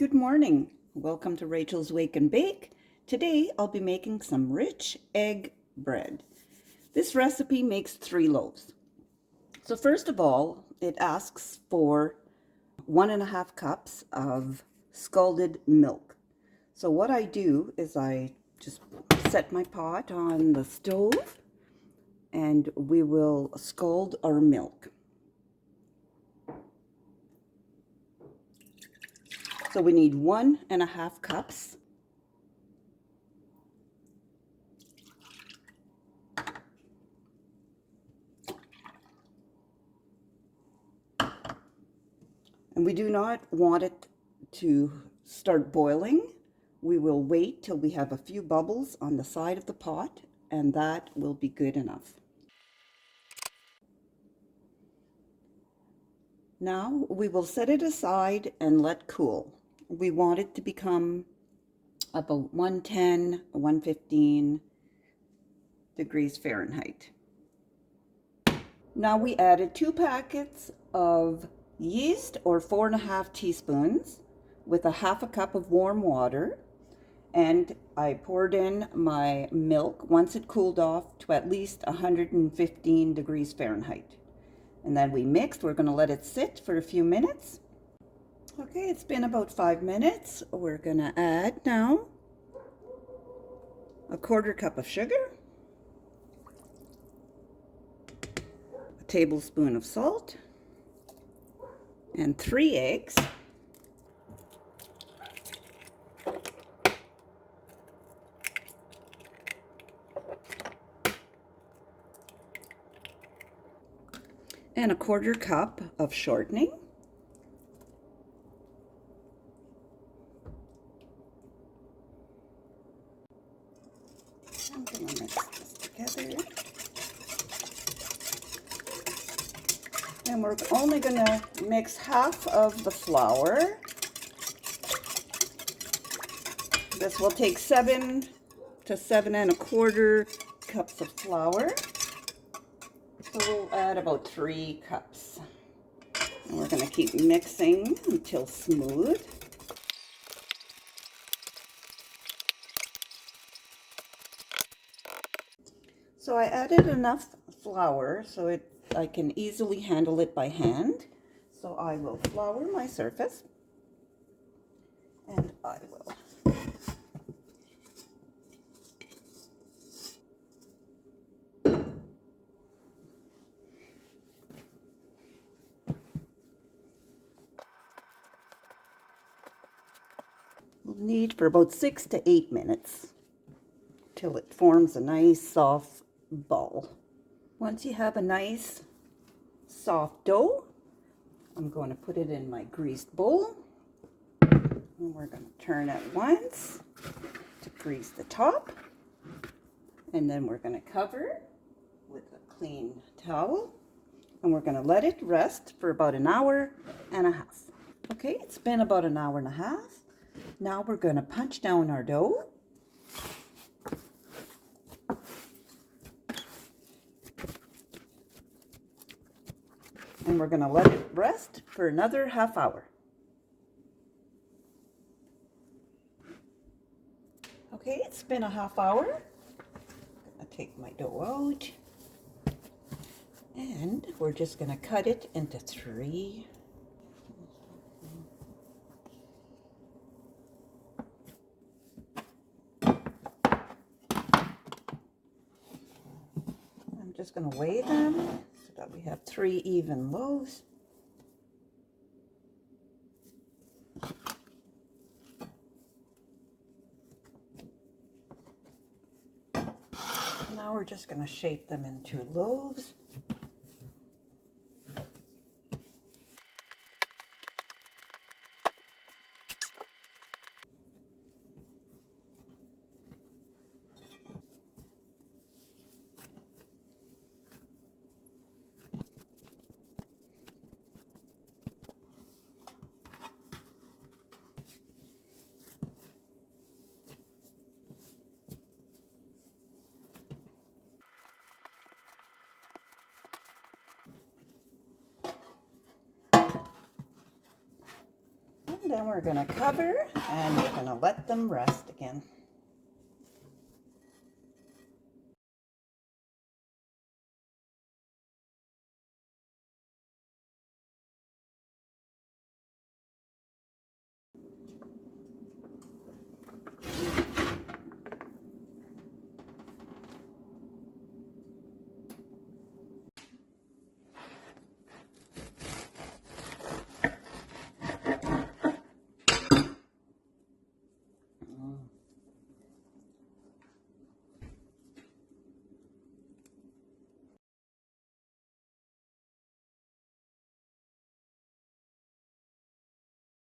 Good morning. Welcome to Rachel's Wake and Bake. Today I'll be making some rich egg bread. This recipe makes 3 loaves. So first of all, it asks for 1.5 cups of scalded milk. So what I do is I just set my pot on the stove and we will scald our milk. So we need 1.5 cups. And we do not want it to start boiling. We will wait till we have a few bubbles on the side of the pot, and that will be good enough. Now we will set it aside and let cool. We want it to become about 110, 115 degrees Fahrenheit. Now we added 2 packets of yeast, or 4.5 teaspoons, with 1/2 cup of warm water, and I poured in my milk once it cooled off to at least 115 degrees Fahrenheit. And then we mixed. We're going to let it sit for a few minutes. Okay, it's been about 5 minutes. We're going to add now a 1/4 cup of sugar, a tablespoon of salt, and 3 eggs. And a 1/4 cup of shortening. I'm going to mix this together. And we're only going to mix half of the flour. This will take 7 to 7.25 cups of flour. So we'll add about 3 cups. And we're going to keep mixing until smooth. So I added enough flour so I can easily handle it by hand. So I will flour my surface, and I will knead for about 6 to 8 minutes till it forms a nice soft ball. Once you have a nice soft dough, I'm going to put it in my greased bowl, and we're going to turn it once to grease the top, and then we're going to cover with a clean towel, and we're going to let it rest for about 1.5 hours. Okay, it's been about 1.5 hours. Now we're going to punch down our dough. And we're going to let it rest for another 1/2 hour. Okay, it's been 1/2 hour. I'm going to take my dough out. And we're just going to cut it into 3. I'm just going to weigh them so that we have 3 even loaves. Now we're just going to shape them into loaves. Then we're going to cover and we're going to let them rest again.